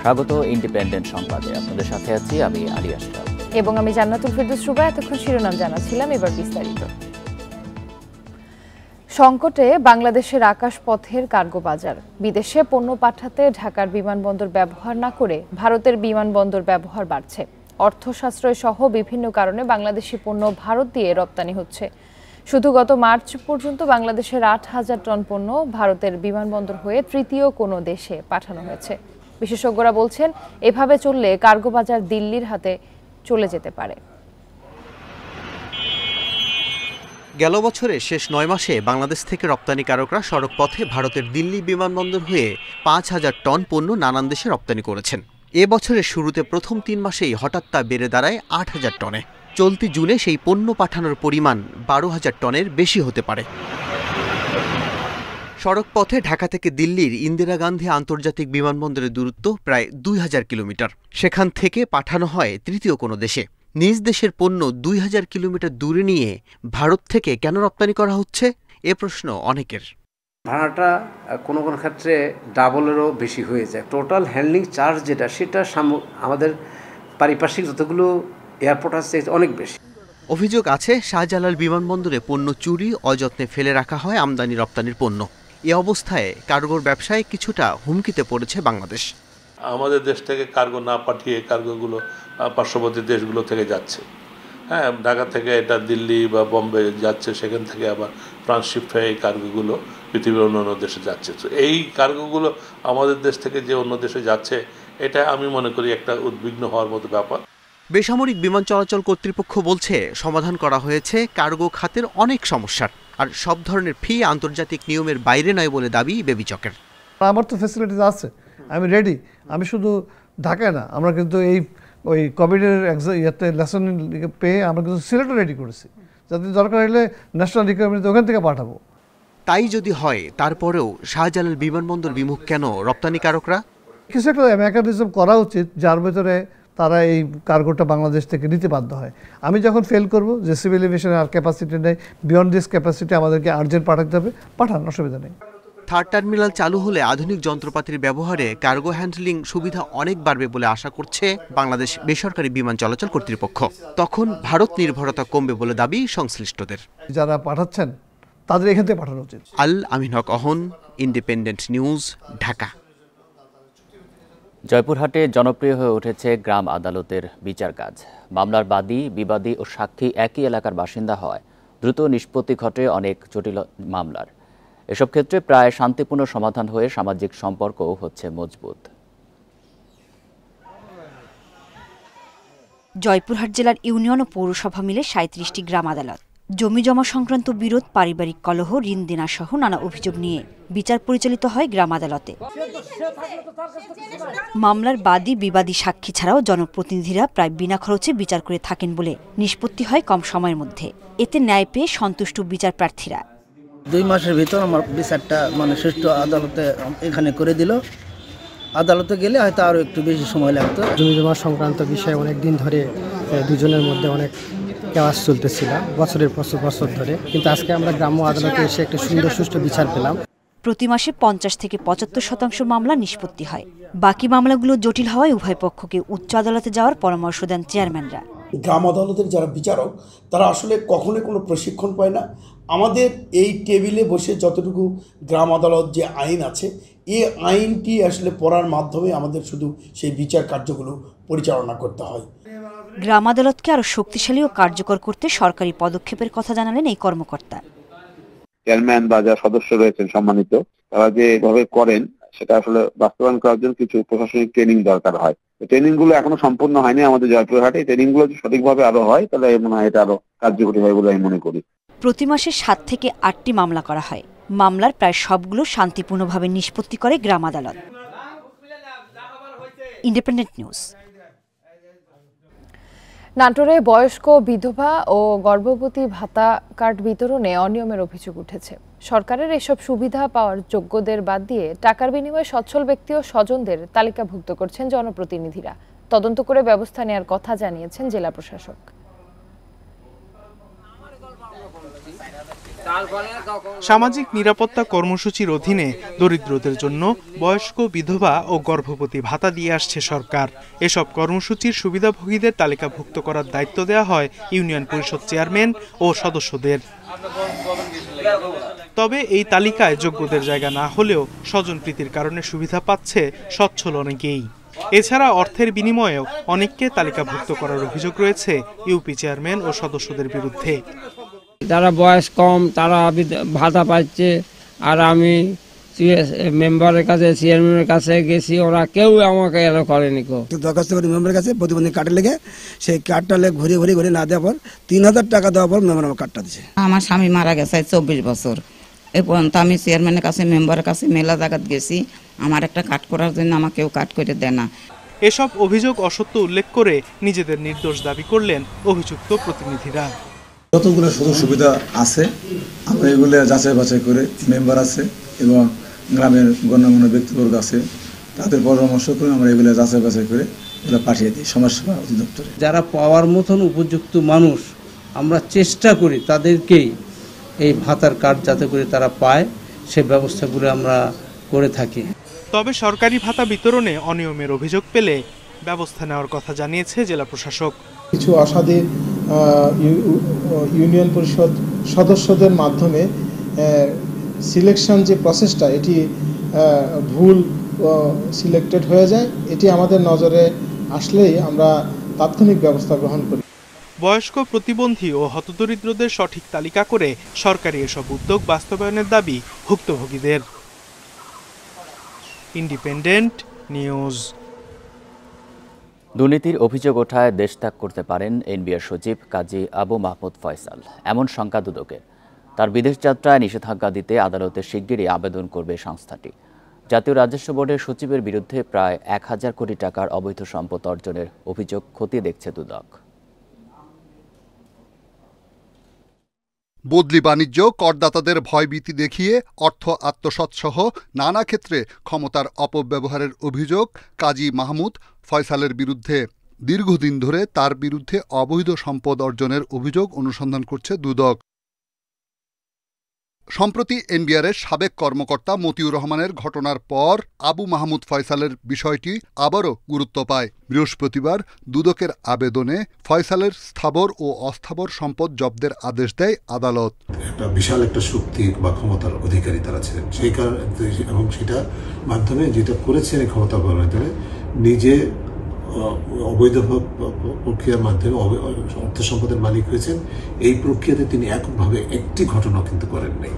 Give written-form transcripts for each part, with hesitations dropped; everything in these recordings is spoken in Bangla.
স্বাগত ইন্ডিপেন্ডেন্ট সংবাদে। আপনাদের সাথে আছি আমি আলী আশরাফ এবং আমি জান্নাতুল ফেরদৌস রুবা। এতক্ষণ শিরোনাম জানাচ্ছিলাম, এবার বিস্তারিত। সংকটে বাংলাদেশের আকাশপথের কার্গো বাজার। বিদেশে পণ্য পাঠাতে ঢাকার বিমানবন্দর ব্যবহার না করে ভারতের বিমানবন্দর ব্যবহার বাড়ছে। অর্থ সাশ্রয় সহ বিভিন্ন কারণে বাংলাদেশি পণ্য ভারত দিয়ে রপ্তানি হচ্ছে। শুধু গত মার্চ পর্যন্ত বাংলাদেশের ৮,০০০ টন পণ্য ভারতের বিমানবন্দর হয়ে তৃতীয় কোনো দেশে পাঠানো হয়েছে। বিশেষজ্ঞরা বলছেন, এভাবে চললে কার্গো বাজার দিল্লির হাতে চলে যেতে পারে। গেল বছরের শেষ ৯ মাসে বাংলাদেশ থেকে রপ্তানিকারকরা সড়ক পথে ভারতের দিল্লি বিমানবন্দর হয়ে ৫,০০০ টন পণ্য নানান দেশে রপ্তানি করেছেন। এ বছরের শুরুতে প্রথম ৩ মাসেই হঠাৎ তা বেড়ে দাঁড়ায় ৮,০০০ টনে। চলতি জুনে সেই পণ্য পাঠানোর পরিমাণ ১২,০০০ টনের বেশি হতে পারে। সড়ক পথে ঢাকা থেকে দিল্লির ইন্দিরা গান্ধী আন্তর্জাতিক বিমানবন্দরের দূরত্ব প্রায় ২,০০০ কিলোমিটার। সেখান থেকে পাঠানো হয় তৃতীয় কোনো দেশে। নিজ দেশের পণ্য ২,০০০ কিলোমিটার দূরে নিয়ে ভারত থেকে কেন রপ্তানি করা হচ্ছে, এ প্রশ্ন অনেকের। ভাড়াটা কোনো কোনো ক্ষেত্রে ডাবলেরও বেশি হয়ে যায়। টোটাল হ্যান্ডলিং চার্জ যেটা, সেটা আমাদের পারিপার্শ্বিক যতগুলো এয়ারপোর্ট আছে অনেক বেশি। অভিযোগ আছে, শাহজালাল বিমানবন্দরে পণ্য চুরি, অযত্নে ফেলে রাখা হয় আমদানি রপ্তানির পণ্য। এ অবস্থায় কার্গোর ব্যবসায় কিছুটা হুমকিতে পড়েছে বাংলাদেশ। আমাদের দেশ থেকে কার্গো না পাঠিয়ে কার্গোগুলো পার্শ্ববর্তী দেশগুলো থেকে যাচ্ছে। হ্যাঁ, ঢাকা থেকে এটা দিল্লি বা বম্বে যাচ্ছে, সেখান থেকে আবার ট্রান্সশিফট হয়ে এই কার্গোগুলো পৃথিবীর অন্য অন্য দেশে যাচ্ছে। তো এই কার্গোগুলো আমাদের দেশ থেকে যে অন্য দেশে যাচ্ছে, এটা আমি মনে করি একটা উদ্বিগ্ন হওয়ার মতো ব্যাপার। বেসামরিক বিমান চলাচল কর্তৃপক্ষ বলছে, সমাধান করা হয়েছে কার্গো খাতের অনেক সমস্যার, আর সব ধরনের ফি আন্তর্জাতিক নিয়মের বাইরে নয় বলে দাবি বেবিচকের। আমার তো ফ্যাসিলিটিস আছে, আমি রেডি। আমি শুধু ঢাকায় না, আমরা কিন্তু ওই কোভিডের ইয়েতে লেসন পেয়ে আমরা কিন্তু সিলেটও রেডি করেছি, যাতে দরকার হলে ন্যাশনাল রিকোয়ারমেন্ট ওখান থেকে পাঠাবো। তাই যদি হয়, তারপরেও শাহজালাল বিমানবন্দর বিমুখ কেন রপ্তানিকারকরা? কিছু একটা মেকানিজম করা উচিত, যার ভেতরে তারা এই কার্গোটা বাংলাদেশ থেকে নিতে বাধ্য হয়। আমি যখন ফেল করব যে সিভিল এভিয়েশনের আর ক্যাপাসিটি নেই, বিয়ন্ড দিস ক্যাপাসিটি আমাদেরকে আর্জেন্ট পাঠাতে হবে, পাঠান, অসুবিধা নেই। থার্ড টার্মিনাল চালু হলে আধুনিক যন্ত্রপাতির ব্যবহারে কার্গো হ্যান্ডলিং সুবিধা অনেক বাড়বে বলে আশা করছে বাংলাদেশ বেসরকারি বিমান চলাচল কর্তৃপক্ষ। তখন ভারত নির্ভরতা কমবে বলে দাবি সংশ্লিষ্টদের। যারা পাঠাচ্ছেন তাদের এখান থেকে পাঠানো উচিত। আল আমিন হক অহন, ইন্ডিপেন্ডেন্ট নিউজ, ঢাকা। জয়পুরহাটে জনপ্রিয় হয়ে উঠেছে গ্রাম আদালতের বিচার কাজ। মামলার বাদী, বিবাদী ও সাক্ষী একই এলাকার বাসিন্দা হয় দ্রুত নিষ্পত্তি ঘটে অনেক জটিল মামলার। এসব ক্ষেত্রে প্রায় শান্তিপূর্ণ সমাধান হয়ে সামাজিক সম্পর্কও হচ্ছে মজবুত। জয়পুরহাট জেলার ইউনিয়ন ও পৌরসভা মিলে ৩৭টি গ্রাম আদালত। জমি জমা সংক্রান্ত বিরোধ, পারিবারিক কলহ, ঋণ দেনা সহ নানা অভিযোগ নিয়ে বিচার পরিচালিত হয় গ্রাম আদালতে। মামলার বাদী, বিবাদী, সাক্ষী ছাড়াও জনপ্রতিনিধিরা প্রায় বিনা খরচে বিচার করে থাকেন বলে নিষ্পত্তি হয় কম সময়ের মধ্যে। এতে ন্যায় পেয়ে সন্তুষ্ট বিচার প্রার্থীরা। ২ মাসের ভিতর আমার বিচারটা সুষ্ঠু আদালতে এখানে করে দিল। আদালতে গেলে হয়তো আরও একটু বেশি সময় লাগতো। জমি জমা সংক্রান্ত বিষয়ে অনেক দিন ধরে দুজনের মধ্যে অনেক কেওয়াস চলতেছিল, বছরের পর বছর ধরে, কিন্তু আজকে আমরা গ্রাম্য আদালতে এসে একটা সুন্দর সুষ্ঠু বিচার পেলাম। প্রতি মাসে ৫০ থেকে ৭৫% মামলা নিষ্পত্তি হয়। বাকি মামলাগুলো জটিল হওয়ায় উভয় পক্ষকে উচ্চ আদালতে যাওয়ার পরামর্শ দেন চেয়ারম্যানরা। গ্রাম আদালতের যারা বিচারক, তারা আসলে কখনোই কোনো প্রশিক্ষণ পায় না। আমাদের এই টেবিলে বসে যতটুকু গ্রাম আদালত যে আইন আছে, এই আইনটি আসলে পড়ার মাধ্যমে আমাদের শুধু সেই বিচার কার্যগুলো পরিচালনা করতে হয়। গ্রাম আদালতকে আরও শক্তিশালী ও কার্যকর করতে সরকারি পদক্ষেপের কথা জানালেন এই কর্মকর্তা। চেয়ারম্যান বা যারা সদস্য রয়েছেন সম্মানিত, তারা যেভাবে করেন সেটা আসলে বাস্তবায়ন করার জন্য কিছু প্রশাসনিক ট্রেনিং দরকার হয়। ট্রেনিং গুলো এখনো সম্পূর্ণ হয়নি আমাদের জয়পুরহাটে। ট্রেনিং গুলো সঠিকভাবে আরো হয়, তাহলে মনে হয় এটা আরো কার্যকরী হয় বলে আমি মনে করি। প্রতি মাসে ৭ থেকে ৮টি মামলা করা হয়। মামলার প্রায় সবগুলো শান্তিপূর্ণভাবে নিষ্পত্তি করে গ্রাম আদালত। Independent news. নাটোরে বয়স্ক বিধবা ও গর্ভবতী ভাতা কার্ড বিতরণে অনিয়মের অভিযোগ উঠেছে। সরকারের এসব সুবিধা পাওয়ার যোগ্যদের বাদ দিয়ে টাকার বিনিময়ে সচ্ছল ব্যক্তি ও স্বজনদের তালিকাভুক্ত করছেন জনপ্রতিনিধিরা। তদন্ত করে ব্যবস্থা নেওয়ার কথা জানিয়েছেন জেলা প্রশাসক। সামাজিক নিরাপত্তা কর্মসূচির অধীনে দরিদ্রদের জন্য বয়স্ক, বিধবা ও গর্ভবতী ভাতা দিয়ে আসছে সরকার। এসব কর্মসূচির সুবিধাভোগীদের তালিকাভুক্ত করার দায়িত্ব দেওয়া হয় ইউনিয়ন পরিষদ চেয়ারম্যান ও সদস্যদের। তবে এই তালিকায় যোগ্যদের জায়গা না হলেও স্বজনপ্রীতির কারণে সুবিধা পাচ্ছে সচ্ছল অনেকেই। এছাড়া অর্থের বিনিময়েও অনেককে তালিকাভুক্ত করার অভিযোগ রয়েছে ইউপি চেয়ারম্যান ও সদস্যদের বিরুদ্ধে। যারা বয়স কম তারা ভাতা পাচ্ছে, আর আমি মেম্বারের কাছে, চেয়ারম্যানের কাছে গেছি, ওরা কেউ আমাকে এরা করেনি। দরখাস্ত করে মেম্বারের কাছে প্রতিবন্ধী কার্ডে লেগে সেই কার্ডটা ঘুরে না দেওয়ার পর 3000 টাকা দেওয়ার পর মেম্বার আমার কার্ডটা দিচ্ছে। আমার স্বামী মারা গেছে 24 বছর। এ পর্যন্ত আমি চেয়ারম্যানের কাছে, মেম্বারের কাছে মেলা জায়গাত গেছি, আমার একটা কাট করার জন্য আমাকে কেউ কাট করে দেয় না। এসব অভিযোগ অসত্য উল্লেখ করে নিজেদের নির্দোষ দাবি করলেন অভিযুক্ত প্রতিনিধিরা। যতগুলো সুযোগ সুবিধা আছে আমরা এগুলো যাচাই বাছাই করে, মেম্বার আছে এবং গ্রামের গণ্যমান্য ব্যক্তিবর্গ আছে, তাদের পরামর্শ করে আমরা এগুলো যাচাই বাছাই করে এগুলো পাঠিয়ে দিই সমাজসেবা অধিদপ্তরে। যারা পাওয়ার মতন উপযুক্ত মানুষ, আমরা চেষ্টা করি তাদেরকেই এই ভাতার কার্ড যাতে করে তারা পায় সে ব্যবস্থাগুলো আমরা করে থাকি। তবে সরকারি ভাতা বিতরণে অনিয়মের অভিযোগ পেলে ব্যবস্থা নেওয়ার কথা জানিয়েছে জেলা প্রশাসক। কিছু অসাধু ইউনিয়ন পরিষদ সদস্যদের মাধ্যমে সিলেকশন যে প্রসেসটা, এটি ভুল সিলেক্টেড হয়ে যায়। এটি আমাদের নজরে আসলেই আমরা তাৎক্ষণিক ব্যবস্থা গ্রহণ করি। বয়স্ক, প্রতিবন্ধী ও হতদরিদ্রদের সঠিক তালিকা করে সরকারি এসব উদ্যোগ বাস্তবায়নের দাবি ভুক্তভোগীদের। Independent News. দুর্নীতির অভিযোগ ওঠায় দেশ ত্যাগ করতে পারেন এনবিআর সচিব কাজী আবু মাহমুদ ফয়সাল, এমন শঙ্কা দুদকের। তার বিদেশ যাত্রায় নিষেধাজ্ঞা দিতে আদালতে শিগগিরই আবেদন করবে সংস্থাটি। জাতীয় রাজস্ব বোর্ডের সচিবের বিরুদ্ধে প্রায় 1000 কোটি টাকার অবৈধ সম্পদ অর্জনের অভিযোগ খতিয়ে দেখছে দুদক। বদলি বাণিজ্য, করদাতাদের ভয়ভীতি দেখিয়ে অর্থ আত্মসাৎসহ নানা ক্ষেত্রে ক্ষমতার অপব্যবহারের অভিযোগ কাজী মাহমুদ ফয়সালের বিরুদ্ধে। দীর্ঘদিন ধরে তার বিরুদ্ধে অবৈধ সম্পদ অর্জনের অভিযোগ অনুসন্ধান করছে দুদক। সম্প্রতি এনবিআরের সাবেক কর্মকর্তা মতিউর রহমানের ঘটনার পর আবু মাহমুদ ফয়সালের বিষয়টি আবারও গুরুত্ব পায়। বৃহস্পতিবার দুদকের আবেদনে ফয়সালের স্থাবর ও অস্থাবর সম্পদ জব্দের আদেশ দেয় আদালত। একটা বিশাল একটা শক্তি বা ক্ষমতার অধিকারী তারা ছিলেন, সেই কারণে এবং সেটার মাধ্যমে যেটা করেছেন এই ক্ষমতা ব্যবহার নিজে অবৈধ প্রক্রিয়ার মাধ্যমে অর্থ সম্পদের মালিক হয়েছেন। এই প্রক্রিয়াতে তিনি এককভাবে একটি ঘটনা কিন্তু করেন নাই।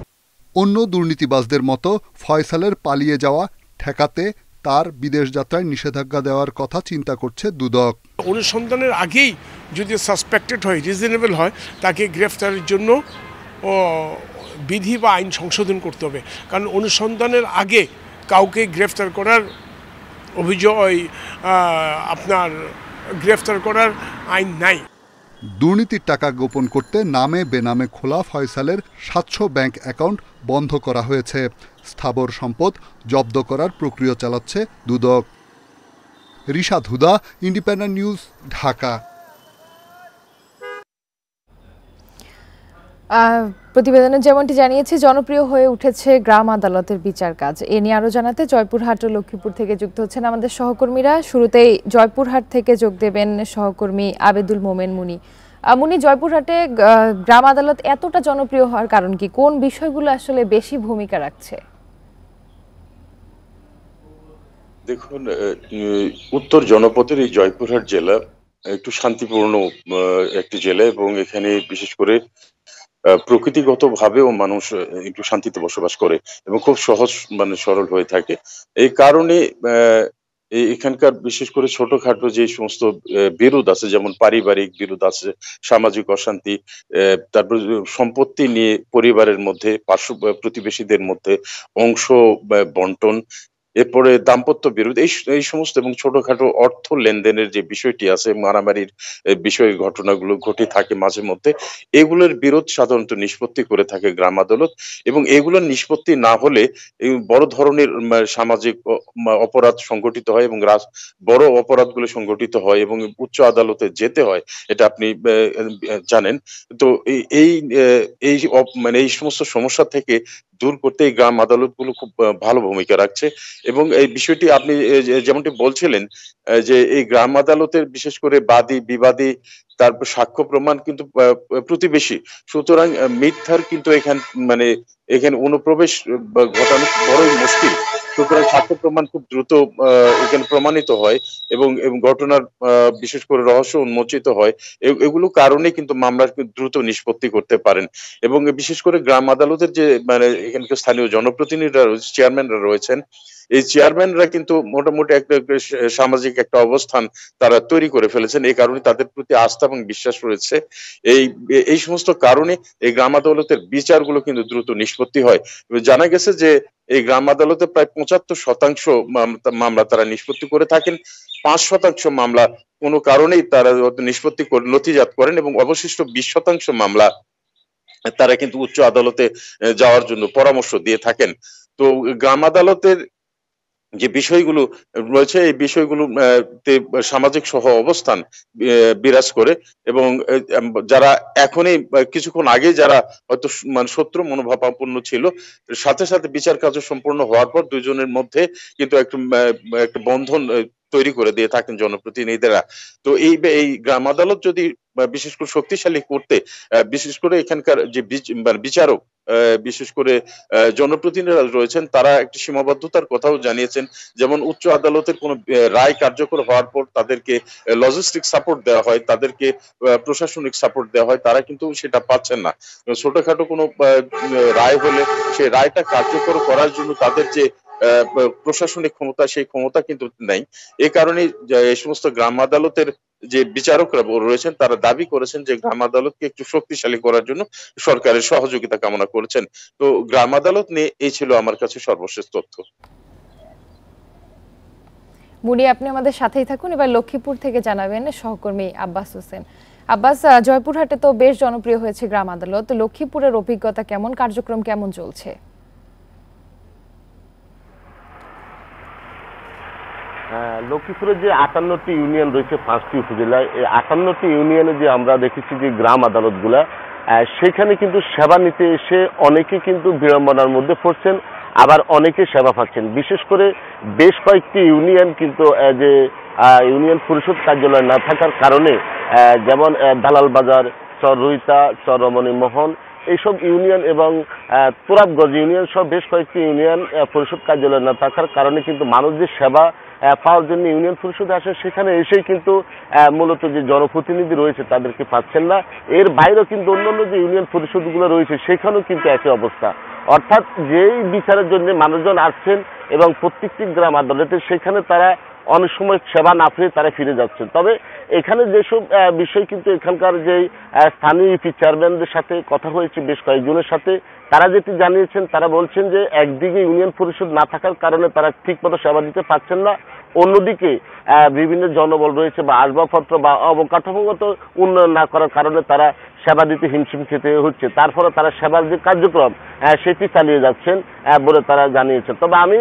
অন্য দুর্নীতিবাজদের মতো ফয়সালের পালিয়ে যাওয়া ঠেকাতে তার বিদেশ যাত্রায় নিষেধাজ্ঞা দেওয়ার কথা চিন্তা করছে দুদক। অনুসন্ধানের আগেই যদি সাসপেক্টেড হয়, রিজনেবল হয়, তাকে গ্রেফতারের জন্য বিধি বা আইন সংশোধন করতে হবে। কারণ অনুসন্ধানের আগে কাউকে গ্রেফতার করার অভিযোগ, আপনার গ্রেফতার করার আইন নাই। দুর্নীতির টাকা গোপন করতে নামে বেনামে খোলা ফয়সালের 700 ব্যাংক অ্যাকাউন্ট বন্ধ করা হয়েছে। স্থাবর সম্পদ জব্দ করার প্রক্রিয়া চালাচ্ছে দুদক। রিশাদ হুদা, ইন্ডিপেন্ডেন্ট নিউজ, ঢাকা। প্রতিবেদনে যেমনটি জানিয়েছি, জনপ্রিয় হয়ে উঠেছে গ্রাম আদালতের বিচার কাজ। এ নিয়ে আরো জানাতে জয়পুরহাট ও লক্ষ্মীপুর থেকে যুক্ত হচ্ছেন আমাদের সহকর্মীরা। শুরুতেই জয়পুরহাট থেকে যোগ দেবেন সহকর্মী আবেদুল মোমেন মুনি। মুনি, জয়পুরহাটে গ্রাম আদালত এতটা জনপ্রিয় হওয়ার কারণ কি? কোন বিষয়গুলো আসলে বেশি ভূমিকা রাখছে? দেখুন, উত্তর জনপথের এই জয়পুরহাট জেলা একটু শান্তিপূর্ণ একটি জেলা এবং এখানে বিশেষ করে প্রকৃতিগতভাবেও মানুষ একটু শান্তিতে বসবাস করে এবং খুব সহজ সরল হয়ে থাকে। এই কারণে এখানকার বিশেষ করে ছোটখাটো যে সমস্ত বিরোধ আছে, যেমন পারিবারিক বিরোধ আছে, সামাজিক অশান্তি, তারপর সম্পত্তি নিয়ে পরিবারের মধ্যে, পার্শ্ব প্রতিবেশীদের মধ্যে অংশ বন্টন, এরপরে দাম্পত্য বিরোধ, এই সমস্ত এবং ছোটখাটো অর্থ লেনদেনের যে বিষয়টি আছে, মারামারির বিষয় ঘটনাগুলো ঘটে থাকে মাঝে মধ্যে, এগুলোর বিরোধ সাধারণত নিষ্পত্তি করে থাকে গ্রাম আদালত। এবং এগুলোর নিষ্পত্তি না হলে এই বড় ধরনের সামাজিক অপরাধ সংগঠিত হয় এবং বড় অপরাধগুলো সংগঠিত হয় এবং উচ্চ আদালতে যেতে হয়, এটা আপনি জানেন। তো এই এই মানে এই সমস্ত সমস্যা থেকে দূর করতে এই গ্রাম আদালতগুলো খুব ভালো ভূমিকা রাখছে। এবং এই বিষয়টি আপনি যেমনটি বলছিলেন যে এই গ্রাম আদালতের বিশেষ করে বাদী বিবাদী তারপর সাক্ষ্য প্রমাণ কিন্তু প্রতিবেশী, সুতরাং মিথ্যার কিন্তু এখানে অনুপ্রবেশ ঘটানো বড়ই মুশকিল। সুতরাং সাক্ষ্য প্রমাণ খুব দ্রুত এখানে প্রমাণিত হয় এবং ঘটনার বিশেষ করে রহস্য উন্মোচিত হয়। এগুলো কারণে কিন্তু মামলার দ্রুত নিষ্পত্তি করতে পারেন। এবং বিশেষ করে গ্রাম আদালতের যে এখানকার স্থানীয় জনপ্রতিনিধিরা চেয়ারম্যানরা রয়েছেন, এই চেয়ারম্যানরা কিন্তু মোটামুটি একটা সামাজিক একটা অবস্থান তারা তৈরি করে ফেলেছেন। এই কারণে তাদের প্রতি আস্থা এবং বিশ্বাস রয়েছে। এই সমস্ত কারণে এই গ্রাম আদালতের বিচারগুলো কিন্তু দ্রুত নিষ্পত্তি হয়। জানা গেছে যে এই গ্রাম আদালতে প্রায় ৭৫% মামলা তারা নিষ্পত্তি করে থাকেন। ৫% মামলা কোনো কারণেই তারা নিষ্পত্তি নথিজাত করেন এবং অবশিষ্ট ২০% মামলা তারা কিন্তু উচ্চ আদালতে যাওয়ার জন্য পরামর্শ দিয়ে থাকেন। তো গ্রাম আদালতের যে বিষয়গুলো রয়েছে, এই বিষয়গুলো সামাজিক সহ অবস্থান বিরাজ করে এবং যারা এখনই কিছুক্ষণ আগে যারা হয়তো শত্রু মনোভাবাপন্ন ছিল, সাথে সাথে বিচার কার্য সম্পূর্ণ হওয়ার পর দুইজনের মধ্যে কিন্তু একটা বন্ধন তৈরি করে দিয়ে থাকেন জনপ্রতিনিধিরা। তো এই গ্রাম আদালত যদি বিশেষ করে শক্তিশালী করতে, বিশেষ করে এখানকার যে বিচারক বিশেষ করে জনপ্রতিনিধিরা রয়েছেন, তারা একটি সীমাবদ্ধতার কথাও জানিয়েছেন। যেমন উচ্চ আদালতের কোন রায় কার্যকর হওয়ার পর তাদেরকে লজিস্টিক সাপোর্ট দেওয়া হয়, তাদেরকে প্রশাসনিক সাপোর্ট দেওয়া হয়, তারা কিন্তু সেটা পাচ্ছেন না। ছোটখাটো কোনো রায় হলে সেই রায়টা কার্যকর করার জন্য তাদের যে প্রশাসনিক ক্ষমতা, সেই ক্ষমতা কিন্তু নেই। এই কারণে এই সমস্ত গ্রাম আদালতের যে বিচারকরা রয়েছেন, তারা দাবি করেছেন যে গ্রাম আদালতকে একটু শক্তিশালী করার জন্য সরকারের সহযোগিতা কামনা করেছেন। তো গ্রাম আদালত নিয়ে এই ছিল আমার কাছে সর্বশেষ তথ্য। মুনি, আপনি আমাদের সাথেই থাকুন। এবার লক্ষ্মীপুর থেকে জানাবেন সহকর্মী আব্বাস হোসেন। আব্বাস, জয়পুরহাটে তো বেশ জনপ্রিয় হয়েছে গ্রাম আদালত, লক্ষ্মীপুরের অভিজ্ঞতা কেমন, কার্যক্রম কেমন চলছে? লক্ষ্মীপুরের যে 58টি ইউনিয়ন রয়েছে 5টি উপজেলায়, এই 58টি ইউনিয়নে যে আমরা দেখেছি যে গ্রাম আদালতগুলা, সেখানে কিন্তু সেবা নিতে এসে অনেকে কিন্তু বিড়ম্বনার মধ্যে পড়ছেন, আবার অনেকে সেবা পাচ্ছেন। বিশেষ করে বেশ কয়েকটি ইউনিয়ন কিন্তু যে ইউনিয়ন পরিষদ কার্যালয় না থাকার কারণে, যেমন দালাল বাজার, চর রুইতা, চর রমণী মোহন, এইসব ইউনিয়ন এবং তোরাবগঞ্জ ইউনিয়ন সহ বেশ কয়েকটি ইউনিয়ন পরিষদ কার্যালয় না থাকার কারণে কিন্তু মানুষ যে সেবা পাওয়ার জন্য ইউনিয়ন পরিষদে আসে, সেখানে এসেই কিন্তু মূলত যে জনপ্রতিনিধি রয়েছে তাদেরকে পাচ্ছেন না। এর বাইরেও কিন্তু অন্যান্য যে ইউনিয়ন পরিষদগুলো রয়েছে সেখানেও কিন্তু একই অবস্থা। অর্থাৎ যেই বিচারের জন্য মানুষজন আসছেন এবং প্রত্যেকটি গ্রাম আদালতে সেখানে তারা অনেক সময় সেবা না পেয়ে তারা ফিরে যাচ্ছেন। তবে এখানে যেসব বিষয় কিন্তু এখানকার যে স্থানীয় ইউপি চেয়ারম্যানদের সাথে কথা হয়েছে বেশ কয়েকজনের সাথে, তারা যেটি জানিয়েছেন, তারা বলছেন যে একদিকে ইউনিয়ন পরিষদ না থাকার কারণে তারা ঠিকমতো সেবা দিতে পারছেন না, অন্যদিকে বিভিন্ন জনবল রয়েছে বা আসবাবপত্র বা অবকাঠামোগত উন্নয়ন না করার কারণে তারা সেবা দিতে হিমশিম খেতে হচ্ছে। তারপরে তারা সেবার যে কার্যক্রম সেটি চালিয়ে যাচ্ছেন বলে তারা জানিয়েছেন। তবে আমি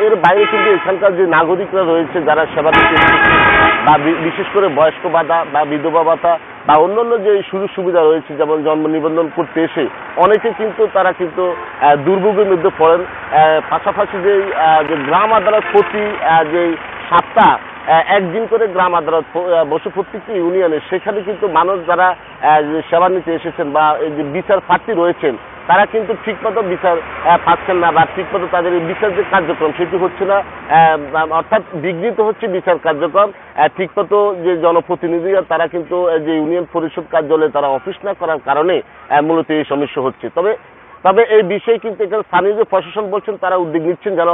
এর বাইরে কিন্তু এখানকার যে নাগরিকরা রয়েছে যারা সেবা দিতে বা বিশেষ করে বয়স্ক ভাতা বা বিধবা ভাতা বা অন্যান্য যে সুযোগ সুবিধা রয়েছে, যেমন জন্ম নিবন্ধন করতে এসে অনেকে কিন্তু তারা কিন্তু দুর্ভোগের মধ্যে পড়েন। পাশাপাশি যে গ্রাম আদালত প্রতি যে সপ্তাহ একদিন করে গ্রাম আদালত বসে প্রত্যেকটি ইউনিয়নে, সেখানে কিন্তু মানুষ যারা সেবা নিতে এসেছেন বা যে বিচার প্রার্থী রয়েছেন তারা কিন্তু ঠিকমতো বিচার পাচ্ছেন না বা ঠিকমতো তাদের বিচার যে কার্যক্রম সেটি হচ্ছে না, অর্থাৎ বিঘ্নিত হচ্ছে বিচার কার্যক্রম। ঠিকমতো যে জনপ্রতিনিধিরা তারা কিন্তু যে ইউনিয়ন পরিষদ কার্যালয়ে তারা অফিস না করার কারণে মূলত এই সমস্যা হচ্ছে। তবে এই বিষয়ে কিন্তু এখানে স্থানীয় যে প্রশাসন বলছেন তারা উদ্যোগ নিচ্ছেন যেন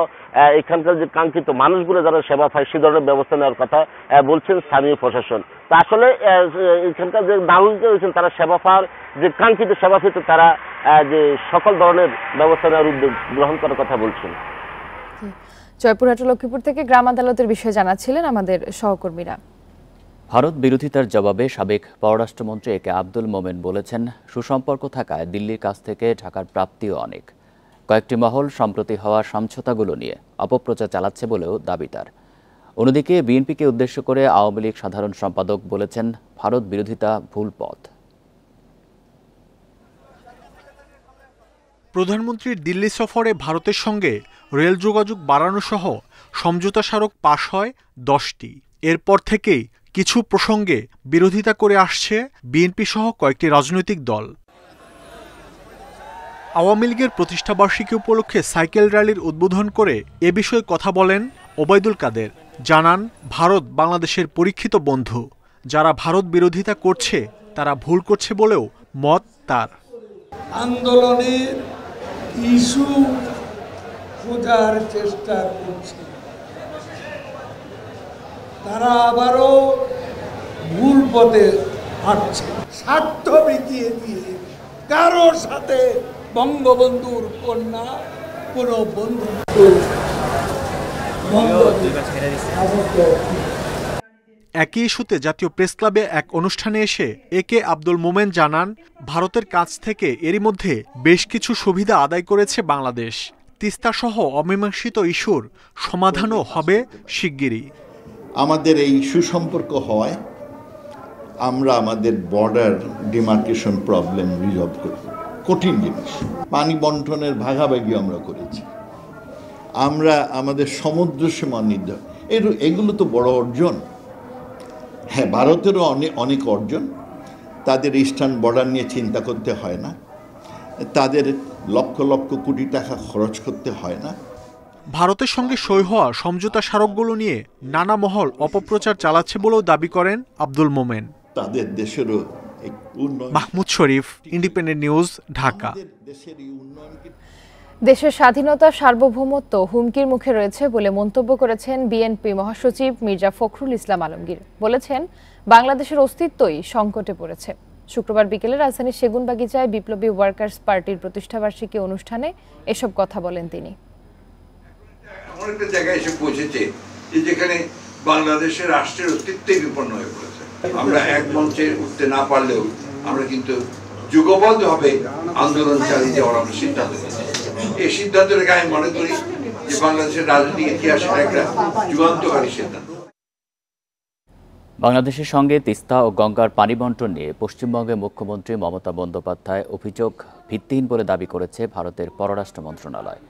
এখানকার যে কাঙ্ক্ষিত মানুষগুলো যারা সেবা পায় সে ধরনের ব্যবস্থা নেওয়ার কথা বলছেন স্থানীয় প্রশাসন। তা আসলে এখানকার যে নাগরিকরা রয়েছেন তারা সেবা পাওয়ার যে কাঙ্ক্ষিত সেবা পেতে তারা যে সকল ধরনের ব্যবস্থা নেওয়ার উদ্যোগ গ্রহণ করার কথা বলছেন। জয়পুরহাট ও লক্ষ্মীপুর থেকে গ্রাম আদালতের বিষয়ে জানাচ্ছিলেন আমাদের সহকর্মীরা। ভারত বিরোধিতার জবাবে সাবেক পররাষ্ট্রমন্ত্রী একে আব্দুল মোমেন বলেছেন, সুসম্পর্ক থাকায় দিল্লির কাছ থেকে ঢাকার প্রাপ্তিও অনেক। কয়েকটি মহল সম্প্রতি হওয়া সমঝোতাগুলো নিয়ে অপপ্রচার চালাচ্ছে বলেও দাবি তার। অন্যদিকে বিএনপিকে উদ্দেশ্য করে আওয়ামী লীগ সাধারণ সম্পাদক বলেছেন, ভারত বিরোধিতা ভুল পথ। প্রধানমন্ত্রীর দিল্লি সফরে ভারতের সঙ্গে রেল যোগাযোগ বাড়ানো সহ সমঝোতা স্মারক পাশ হয় 10টি। এরপর থেকেই কিছু প্রসঙ্গে বিরোধিতা করে আসছে বিএনপি সহ কয়েকটি রাজনৈতিক দল। আওয়ামী লীগের প্রতিষ্ঠাবার্ষিকী উপলক্ষে সাইকেল র্যালির উদ্বোধন করে এ বিষয়ে কথা বলেন ওবায়দুল কাদের। জানান, ভারত বাংলাদেশের পরীক্ষিত বন্ধু। যারা ভারত বিরোধিতা করছে তারা ভুল করছে বলেও মত তার। আন্দোলনের ইস্যু খোঁজার চেষ্টা করছে, তারা আবারও ভুল পথে হাঁটছে। স্বার্থ বিকিয়ে দিয়ে কারো সাথে বঙ্গবন্ধুর কন্যা কোনো বন্ধু একই ইস্যুতে জাতীয় প্রেস ক্লাবে এক অনুষ্ঠানে এসে একে আব্দুল মোমেন জানান, ভারতের কাছ থেকে এরই মধ্যে বেশ কিছু সুবিধা আদায় করেছে বাংলাদেশ। তিস্তা সহ অমীমাংসিত ইস্যুর সমাধানও হবে শিগগিরই। আমাদের এই সুসম্পর্ক হওয়ায় আমরা আমাদের বর্ডার ডিমার্কেশন প্রবলেম রিজলভ করব। কঠিন জিনিস, পানি বন্টনের ভাগাভাগি আমরা করেছি, আমরা আমাদের সমুদ্র সীমা নির্ধারণ, এগুলো তো বড় অর্জন। হ্যাঁ, ভারতেরও অনেক অর্জন। তাদের ইস্টার্ন বর্ডার নিয়ে চিন্তা করতে হয় না, তাদের লক্ষ লক্ষ কোটি টাকা খরচ করতে হয় না। ভারতের সঙ্গে সই হওয়া সমঝোতা স্মারকগুলো নিয়ে নানা মহল অপপ্রচার চালাচ্ছে বলেও দাবি করেন আব্দুল মোমেন। তাদের দেশেরও মাহমুদ শরীফ, ইন্ডিপেন্ডেন্ট নিউজ, ঢাকা। দেশের স্বাধীনতা সার্বভৌমত্ব হুমকির মুখে রয়েছে বলে মন্তব্য করেছেন বিএনপি মহাসচিব মির্জা ফখরুল ইসলাম আলমগীর। বলেছেন, বাংলাদেশের অস্তিত্বই সংকটে পড়েছে। শুক্রবার বিকেলে রাজধানীর সেগুনবাগিচায় বিপ্লবী ওয়ার্কার্স পার্টির প্রতিষ্ঠাবার্ষিকী অনুষ্ঠানে এসব কথা বলেন তিনি। একটা জায়গায় এসে পৌঁছেছে যেখানে বাংলাদেশের রাষ্ট্রের অস্তিত্বই বিপন্ন হয়ে পড়েছে। আমরা এক মঞ্চে উঠতে না পারলেও আমরা কিন্তু যুগবদ্ধভাবে আন্দোলন চালিয়ে যাওয়ার আমরা সিদ্ধান্ত নিয়েছি। এই সিদ্ধান্তটাকে আমি মনে করি যে বাংলাদেশের রাজনৈতিক ইতিহাসের একটা যুগান্তকারী সিদ্ধান্ত। বাংলাদেশের সঙ্গে তিস্তা ও গঙ্গার পানি বন্টন নিয়ে পশ্চিমবঙ্গের মুখ্যমন্ত্রী মমতা বন্দ্যোপাধ্যায় অভিযোগ ভিত্তিহীন বলে দাবি করেছে ভারতের পররাষ্ট্র মন্ত্রণালয়।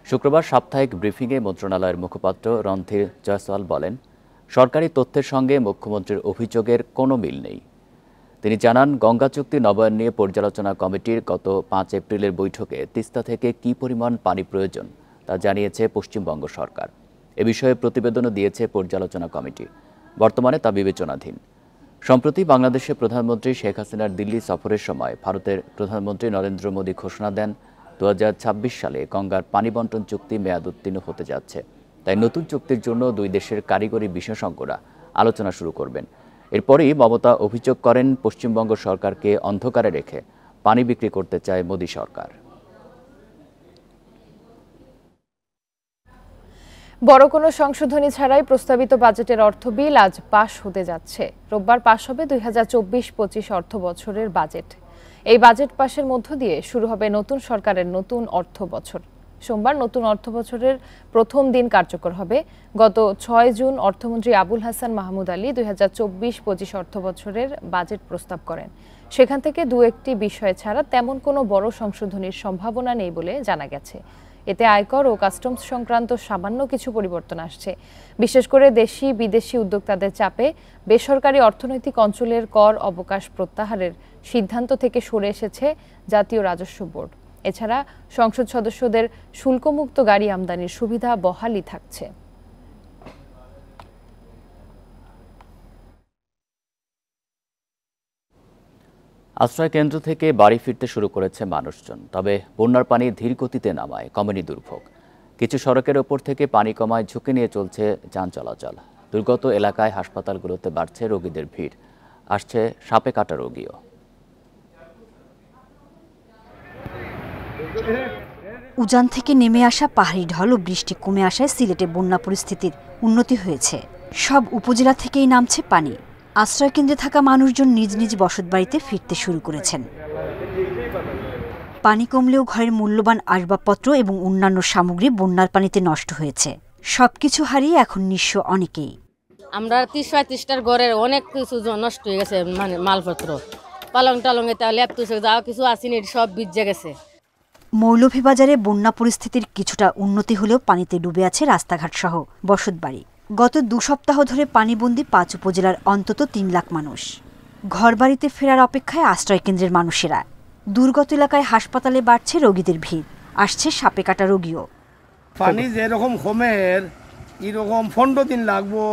শুক্রবার সাপ্তাহিক ব্রিফিংয়ে মন্ত্রণালয়ের মুখপাত্র রণধীর জয়সওয়াল বলেন, সরকারি তথ্যের সঙ্গে মুখ্যমন্ত্রীর অভিযোগের কোনো মিল নেই। তিনি জানান, গঙ্গা চুক্তি নবায়ন নিয়ে পর্যালোচনা কমিটির গত 5 এপ্রিলের বৈঠকে তিস্তা থেকে কী পরিমাণ পানি প্রয়োজন তা জানিয়েছে পশ্চিমবঙ্গ সরকার। এ বিষয়ে প্রতিবেদনও দিয়েছে পর্যালোচনা কমিটি। বর্তমানে তা বিবেচনাধীন। সম্প্রতি বাংলাদেশের প্রধানমন্ত্রী শেখ হাসিনার দিল্লি সফরের সময় ভারতের প্রধানমন্ত্রী নরেন্দ্র মোদী ঘোষণা দেন, 2026 সালে গঙ্গার পানি বন্টন চুক্তি মেয়াদ উত্তীর্ণ হতে যাচ্ছে। তাই নতুন চুক্তির জন্য দুই দেশের কারিগরি বিশেষজ্ঞরা আলোচনা শুরু করবেন। এরপরই মমতা অভিযোগ করেন, পশ্চিমবঙ্গ সরকারকে অন্ধকারে রেখে পানি বিক্রি করতে চায় মোদী সরকার। বড় কোনো সংশোধনী ছাড়াই প্রস্তাবিত বাজেটের অর্থ বিল আজ পাশ হতে যাচ্ছে। রোববার পাশ হবে 2024-25 অর্থ বছরের বাজেট। এই বাজেট পাশের মধ্য দিয়ে শুরু হবে নতুন সরকারের নতুন অর্থ বছর। সোমবার নতুন অর্থ বছরের প্রথম দিন কার্যকর হবে। গত 6 জুন অর্থমন্ত্রী আবুল হাসান মাহমুদ আলী 2024-25 অর্থ বছরের বাজেট প্রস্তাব করেন। সেখান থেকে দু একটি বিষয় ছাড়া তেমন কোনো বড় সংশোধনীর সম্ভাবনা নেই বলে জানা গেছে। এতে আয়কর ও কাস্টমস সংক্রান্ত সামান্য কিছু পরিবর্তন আসছে। বিশেষ করে দেশি বিদেশি উদ্যোক্তাদের চাপে বেসরকারি অর্থনৈতিক অঞ্চলের কর অবকাশ প্রত্যাহারের সিদ্ধান্ত থেকে সরে এসেছে জাতীয় রাজস্ব বোর্ড। এছাড়া সংসদ সদস্যদের শুল্কমুক্ত গাড়ি আমদানির সুবিধা বহালই থাকছে। আশ্রয় কেন্দ্র থেকে বাড়ি ফিরতে শুরু করেছে মানুষজন। তবে বন্যার পানি ধীর গতিতে নামায় কমেনি দুর্ভোগ। কিছু সড়কের ওপর থেকে পানি কমায় ঝুঁকি নিয়ে চলছে যান চলাচল। দুর্গত এলাকায় হাসপাতালগুলোতে বাড়ছে রোগীদের ভিড়, আসছে সাপে কাটা রোগীও। উজান থেকে নেমে আসা পাহাড়ি ঢল ও বৃষ্টি কমে আসায় সিলেটে বন্যা পরিস্থিতির উন্নতি হয়েছে। সব উপজেলা থেকেই নামছে পানি। আশ্রয়কেন্দ্রে থাকা মানুষজন নিজ নিজ বসতবাড়িতে ফিরতে শুরু করেছেন। পানি কমলেও ঘরের মূল্যবান আসবাবপত্র এবং অন্যান্য সামগ্রী বন্যার পানিতে নষ্ট হয়েছে। সবকিছু হারিয়ে এখন নিঃস্ব অনেকেই। আমরা ৩০-৩৫টার ঘরের অনেক কিছু নষ্ট হয়ে গেছে, মানে মালপত্র পালং টালং ল্যাপ তুষে যাওয়া কিছু আসেনি, সব ভিজে গেছে। মৌলভীবাজারে বন্যা পরিস্থিতির কিছুটা উন্নতি হলেও পানিতে ডুবে আছে রাস্তাঘাট সহ বসতবাড়ি। গত ২ সপ্তাহ ধরে পানিবন্দী ৫ উপজেলার অন্তত ৩ লাখ মানুষ। ঘরবাড়িতে ফেরার অপেক্ষায় আশ্রয়কেন্দ্রের মানুষেরা। দুর্গত এলাকায় হাসপাতালে বাড়ছে রোগীদের ভিড়, আসছে সাপে কাটা রোগীও। পানি যেরকম কমের এরকম ১৫ দিন লাগবো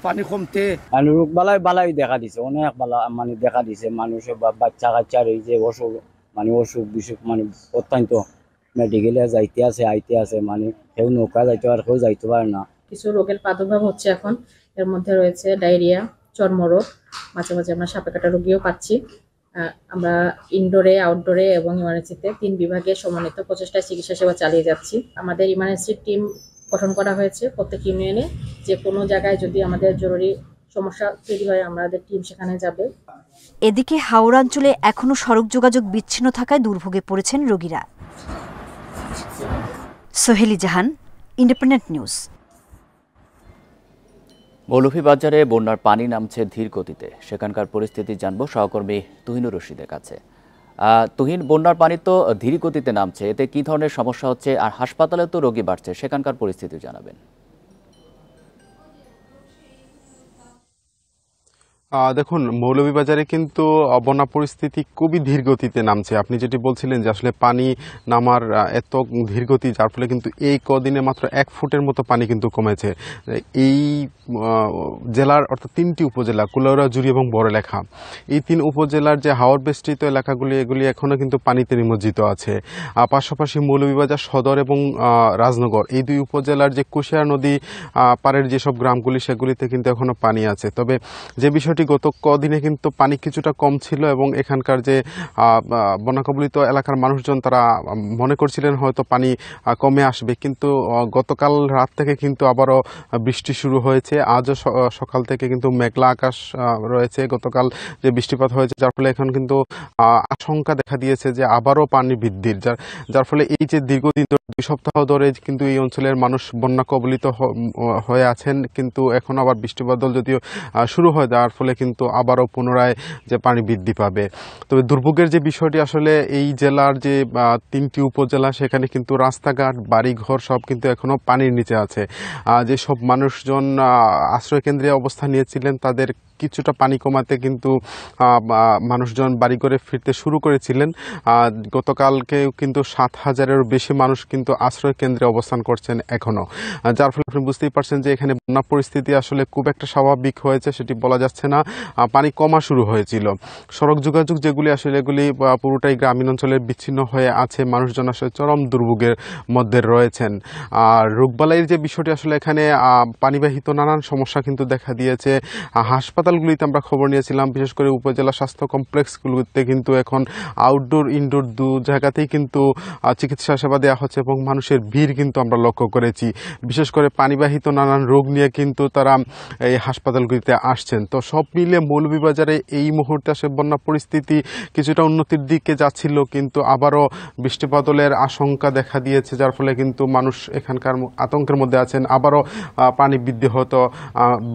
পানি কমতে। রোগ বালাই দেখা দিছে, অনেক বালা মানে দেখা দিছে। মানুষের বাচ্চা কাচ্চার এই যে অসুখ বিসুখ অত্যন্ত মেডিকেলে যাইতে আছে আইতে আছে, কেউ নৌকা যাইতে আর কেউ যাইতে পারে না। কিছু রোগের প্রাদুর্ভাব হচ্ছে এখন, এর মধ্যে রয়েছে ডায়রিয়া, চর্মরোগ, মাঝে মাঝে আমরা সাপে কাটা রোগীও পাচ্ছি। আমরা ইনডোরে, আউটডোরে এবং ইমার্জেন্সিতে ৩ বিভাগে সমন্বিত প্রচেষ্টায় চিকিৎসা সেবা চালিয়ে যাচ্ছি। আমাদের ইমার্জেন্সি টিম গঠন করা হয়েছে প্রত্যেক ইউনিয়নে। যে কোনো জায়গায় যদি আমাদের জরুরি সমস্যা তৈরি হয় আমাদের টিম সেখানে যাবে। এদিকে হাওড়া অঞ্চলে এখনো সড়ক যোগাযোগ বিচ্ছিন্ন থাকায় দুর্ভোগে পড়েছেন রোগীরা। সোহেলি জাহান, ইন্ডিপেন্ডেন্ট নিউজ। মৌলভীবাজারে বন্যার পানি নামছে ধীর গতিতে। সেখানকার পরিস্থিতি জানবো সহকর্মী তুহিনুর রশিদের কাছে। তুহিন, বন্যার পানি তো ধীর গতিতে নামছে, এতে কি ধরনের সমস্যা হচ্ছে? আর হাসপাতালে তো রোগী বাড়ছে, সেখানকার পরিস্থিতি জানাবেন। দেখুন, মৌলভীবাজারে কিন্তু বন্যা পরিস্থিতি খুবই ধীর গতিতে নামছে। আপনি যেটি বলছিলেন যে আসলে পানি নামার এত ধীর গতি, যার ফলে কিন্তু এই কদিনে মাত্র 1 ফুটের মতো পানি কিন্তু কমেছে। এই জেলার অর্থাৎ 3টি উপজেলা কুলাউড়া-জুড়ি এবং বড়লেখা, এই 3 উপজেলার যে হাওর বেষ্টিত এলাকাগুলি এগুলি এখনও কিন্তু পানিতে নিমজ্জিত আছে। পাশাপাশি মৌলভীবাজার সদর এবং রাজনগর, এই 2 উপজেলার যে কুশিয়ারা নদী পাড়ের যেসব গ্রামগুলি সেগুলিতে কিন্তু এখনও পানি আছে। তবে যে বিষয়টি গত কদিনে কিন্তু পানি কিছুটা কম ছিল এবং এখানকার যে বন্যা কবলিত এলাকার মানুষজন তারা মনে করছিলেন হয়তো পানি কমে আসবে, কিন্তু গতকাল রাত থেকে কিন্তু আবারও বৃষ্টি শুরু হয়েছে। আজও সকাল থেকে কিন্তু মেঘলা আকাশ রয়েছে। গতকাল যে বৃষ্টিপাত হয়েছে যার ফলে এখন কিন্তু আশঙ্কা দেখা দিয়েছে যে আবারও পানি বৃদ্ধির, যার ফলে এই যে দীর্ঘদিন 2 সপ্তাহ ধরে কিন্তু এই অঞ্চলের মানুষ বন্যা কবলিত হয়ে আছেন, কিন্তু এখন আবার বৃষ্টিবাদল যদিও শুরু হয় যার ফলে কিন্তু আবারও পুনরায় যে পানি বৃদ্ধি পাবে। তবে দুর্ভোগের যে বিষয়টি আসলে এই জেলার যে 3টি উপজেলা সেখানে কিন্তু রাস্তাঘাট, বাড়িঘর সব কিন্তু এখনো পানির নিচে আছে। যেসব মানুষজন আশ্রয়কেন্দ্রে অবস্থান নিয়েছিলেন তাদের কিছুটা পানি কমাতে কিন্তু মানুষজন বাড়িঘরে ফিরতে শুরু করেছিলেন। গতকালকেও কিন্তু 7,000-এরও বেশি মানুষ কিন্তু আশ্রয় কেন্দ্রে অবস্থান করছেন এখনও, যার ফলে আপনি বুঝতেই পারছেন যে এখানে বন্যা পরিস্থিতি আসলে খুব একটা স্বাভাবিক হয়েছে সেটি বলা যাচ্ছে না। পানি কমা শুরু হয়েছিল। সড়ক যোগাযোগ যেগুলি আসলে এগুলি পুরোটাই গ্রামীণ অঞ্চলের বিচ্ছিন্ন হয়ে আছে। মানুষজন আসলে চরম দুর্ভোগের মধ্যে রয়েছেন। আর রোগবালাইয়ের যে বিষয়টি আসলে এখানে পানিবাহিত নানান সমস্যা কিন্তু দেখা দিয়েছে। হাসপাতালগুলিতে আমরা খবর নিয়েছিলাম, বিশেষ করে উপজেলা স্বাস্থ্য কমপ্লেক্সগুলিতে কিন্তু এখন আউটডোর ইনডোর 2 জায়গাতেই কিন্তু চিকিৎসা সেবা দেওয়া হচ্ছে এবং মানুষের ভিড় কিন্তু আমরা লক্ষ্য করেছি। বিশেষ করে পানিবাহিত নানান রোগ নিয়ে কিন্তু তারা এই হাসপাতালগুলিতে আসছেন। তো সব মিলে মৌলভীবাজারে এই মুহূর্তে আসলে বন্যা পরিস্থিতি কিছুটা উন্নতির দিকে যাচ্ছিল, কিন্তু আবারও বৃষ্টিবাদলের আশঙ্কা দেখা দিয়েছে, যার ফলে কিন্তু মানুষ এখানকার আতঙ্কের মধ্যে আছেন। আবারও পানি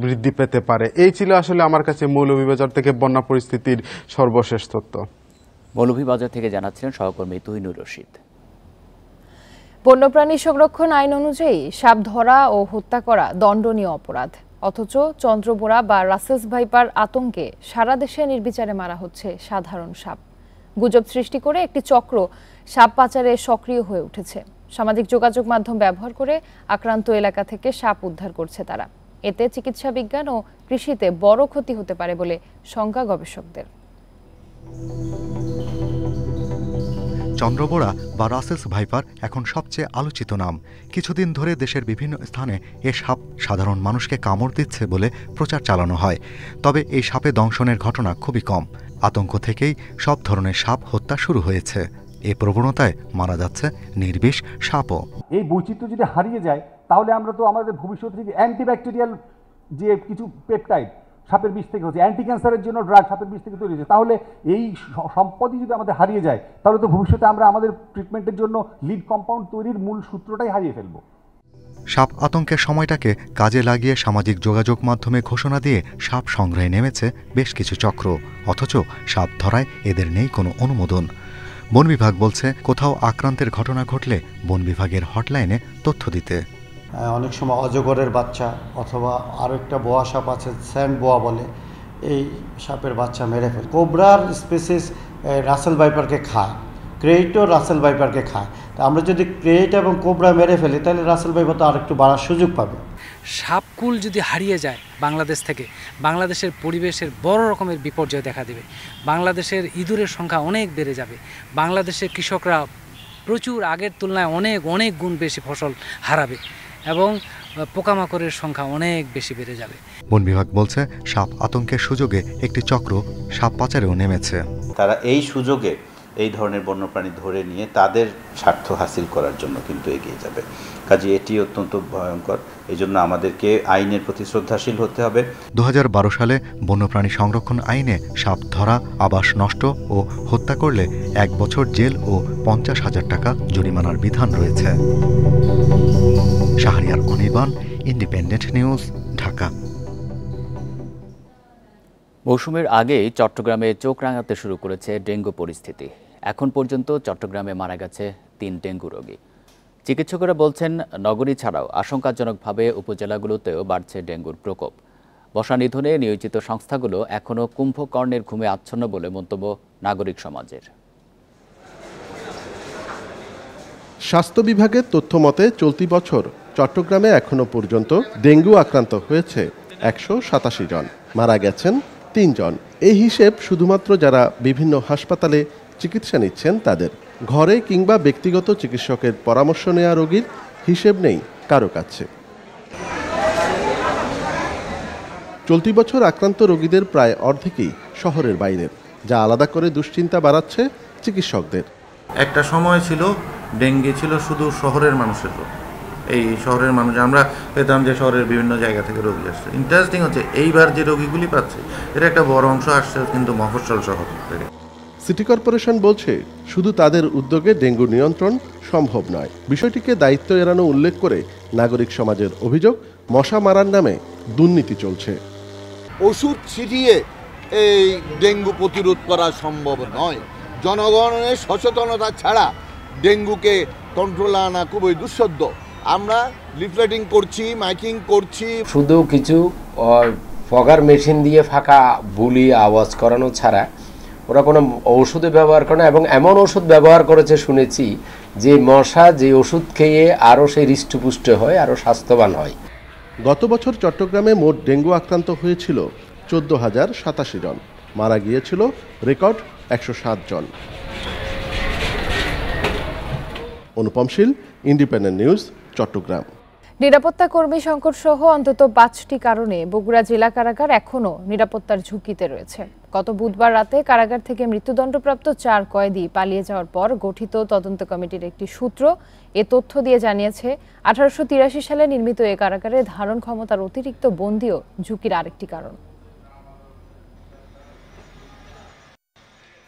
বৃদ্ধি পেতে পারে। এই ছিল আসলে আমার কাছে মৌলভীবাজার থেকে বন্যা পরিস্থিতির সর্বশেষ তথ্য। মৌলভীবাজার থেকে জানাচ্ছিলেন সহকর্মী তুহিনুর রশিদ। বন্যপ্রাণী সংরক্ষণ আইন অনুযায়ী সাপ ধরা ও হত্যা করা দণ্ডনীয় অপরাধ, অথচ চন্দ্রবোরা বা রাসেলস ভাইপার আতঙ্কে সারা দেশে নির্বিচারে মারা হচ্ছে সাধারণ সাপ। গুজব সৃষ্টি করে একটি চক্র সাপ পাচারে সক্রিয় হয়ে উঠেছে। সামাজিক যোগাযোগ মাধ্যম ব্যবহার করে আক্রান্ত এলাকা থেকে সাপ উদ্ধার করছে তারা। এতে চিকিৎসা বিজ্ঞান ও কৃষিতে বড় ক্ষতি হতে পারে বলে শঙ্কা গবেষকদের। চন্দ্রবোরা বা রাসেলস ভাইপার এখন সবচেয়ে আলোচিত নাম। কিছুদিন ধরে দেশের বিভিন্ন স্থানে এ সাপ সাধারণ মানুষকে কামড় দিচ্ছে বলে প্রচার চালানো হয়। তবে এই সাপে দংশনের ঘটনা খুবই কম। আতঙ্ক থেকেই সব ধরনের সাপ হত্যা শুরু হয়েছে। এ প্রবণতায় মারা যাচ্ছে নির্বিষ সাপও। এই বৈচিত্র্য যদি হারিয়ে যায় তাহলে আমরা তো আমাদের ভবিষ্যতে থেকে অ্যান্টিব্যাকটেরিয়াল যে কিছু পেপটাইড সাপের বিষ থেকে হচ্ছে, অ্যান্টি ক্যান্সারের জন্য ড্রাগ সাপের বিষ থেকে তৈরি হচ্ছে, তাহলে এই সম্পদই যদি আমাদের হারিয়ে যায় তাহলে তো ভবিষ্যতে আমরা আমাদের ট্রিটমেন্টের জন্য লিড কম্পাউন্ড তৈরির মূল সূত্রটাই হারিয়ে ফেলবো। সাপ আতঙ্কের সময়টাকে কাজে লাগিয়ে সামাজিক যোগাযোগ মাধ্যমে ঘোষণা দিয়ে সাপ সংগ্রহে নেমেছে বেশ কিছু চক্র, অথচ সাপ ধরায় এদের নেই কোনো অনুমোদন। বন বিভাগ বলছে কোথাও আক্রান্তের ঘটনা ঘটলে বন বিভাগের হটলাইনে তথ্য দিতে। অনেক সময় অজগরের বাচ্চা অথবা আরও একটা বোয়া সাপ আছে, স্যান্ড বোয়া বলে, এই সাপের বাচ্চা মেরে ফেলে। কোবরার স্পেসিস রাসেল ভাইপারকে খায়, ক্রেইটও রাসেল ভাইপারকে খায়। তা আমরা যদি ক্রেইট এবং কোবরা মেরে ফেলি তাহলে রাসেল ভাইপার তো আরেকটু বাড়ার সুযোগ পাবে। সাপকুল যদি হারিয়ে যায় বাংলাদেশ থেকে, বাংলাদেশের পরিবেশের বড় রকমের বিপর্যয় দেখা দেবে। বাংলাদেশের ইঁদুরের সংখ্যা অনেক বেড়ে যাবে। বাংলাদেশের কৃষকরা প্রচুর আগের তুলনায় অনেক অনেক গুণ বেশি ফসল হারাবে এবং পোকামাকড়ের সংখ্যা অনেক বেশি বেড়ে যাবে। বন বিভাগ বলছে সাপ আতঙ্কের সুযোগে একটি চক্র সাপ পাচারেও নেমেছে। তারা এই সুযোগে এই ধরনের বন্যপ্রাণী ধরে নিয়ে তাদের স্বার্থ হাসিল করার জন্য কিন্তু এগিয়ে যাবে। কাজে এটি অত্যন্ত ভয়ঙ্কর। এই জন্য আমাদেরকে আইনের প্রতি শ্রদ্ধাশীল হতে হবে। 2012 সালে বন্যপ্রাণী সংরক্ষণ আইনে সাপ ধরা, আবাস নষ্ট ও হত্যা করলে 1 বছর জেল ও 50,000 টাকা জরিমানার বিধান রয়েছে। Shahriar Anirban, independent news, Dhaka. মৌসুমের আগেই চট্টগ্রামে চোখ রাঙাতে শুরু করেছে ডেঙ্গু পরিস্থিতি। এখন পর্যন্ত চট্টগ্রামে মারা গেছে 3 ডেঙ্গু রোগী। চিকিৎসকেরা বলছেন নগরী ছাড়াও আশঙ্কাজনকভাবে উপজেলাগুলোতেও বাড়ছে ডেঙ্গুর প্রকোপ। বসা নিধনে নিয়োজিত সংস্থাগুলো এখনও কুম্ভকর্ণের ঘুমে আচ্ছন্ন বলে মন্তব্য নাগরিক সমাজের। স্বাস্থ্য বিভাগের তথ্য মতে চলতি বছর চট্টগ্রামে এখনো পর্যন্ত ডেঙ্গু আক্রান্ত হয়েছে 187 জন, মারা গেছেন 3 জন। এই হিসেব শুধুমাত্র যারা বিভিন্ন হাসপাতালে চিকিৎসা নিচ্ছেন তাদের। ঘরে কিংবা ব্যক্তিগত চিকিৎসকের পরামর্শ নেওয়া রোগীর হিসেব নেই কারো কাছে। চলতি বছর আক্রান্ত রোগীদের প্রায় অর্ধেকই শহরের বাইরের, যা আলাদা করে দুশ্চিন্তা বাড়াচ্ছে চিকিৎসকদের। একটা সময় ছিল ডেঙ্গি ছিল শুধু শহরের মানুষের রোগ। এই শহরের মানুষ আমরা পেতাম যে শহরের বিভিন্ন জায়গা থেকে রোগী আসছে। ইন্টারেস্টিং হচ্ছে এইবার যে রোগীগুলি পাচ্ছে এর একটা বড় অংশ আসছে কিন্তু মফস্বল শহর থেকে। সিটি কর্পোরেশন বলছে শুধু তাদের উদ্যোগে ডেঙ্গু নিয়ন্ত্রণ সম্ভব নয়। বিষয়টিকে দায়িত্ব এড়ানো উল্লেখ করে নাগরিক সমাজের অভিযোগ, মশা মারার নামে দুর্নীতি চলছে। ওষুধ ছিটিয়ে এই ডেঙ্গু প্রতিরোধ করা সম্ভব নয়। জনগণের সচেতনতা ছাড়া ডেঙ্গুকে কন্ট্রোলে আনা খুবই দুঃসাধ্য। আমরা লিফলেটিং করছি, মাইকিং করছি, শুধু কিছু ফগার মেশিন দিয়ে ফাঁকা বুলি আওয়াজ করানো ছাড়া ওরা কোনো ওষুধে ব্যবহার করে না। এবং এমন ওষুধ ব্যবহার করেছে শুনেছি যে মশা যে ওষুধ খেয়ে আরও সেই হৃষ্টপুষ্ট হয়, আরও স্বাস্থ্যবান হয়। গত বছর চট্টগ্রামে মোট ডেঙ্গু আক্রান্ত হয়েছিল 14,087 জন, মারা গিয়েছিল রেকর্ড 107 জন। অনুপম শীল, ইন্ডিপেন্ডেন্ট নিউজ, চট্টগ্রাম। নিরাপত্তা কর্মী সংকট সহ অন্তত 5টি কারণে বগুড়া জেলা কারাগার এখনও নিরাপত্তার ঝুঁকিতে রয়েছে। গত বুধবার রাতে কারাগার থেকে মৃত্যুদণ্ডপ্রাপ্ত 4 কয়েদি পালিয়ে যাওয়ার পর গঠিত তদন্ত কমিটির একটি সূত্র এ তথ্য দিয়ে জানিয়েছে 1883 সালে নির্মিত এ কারাগারে ধারণ ক্ষমতার অতিরিক্ত বন্দীও ঝুঁকির আরেকটি কারণ।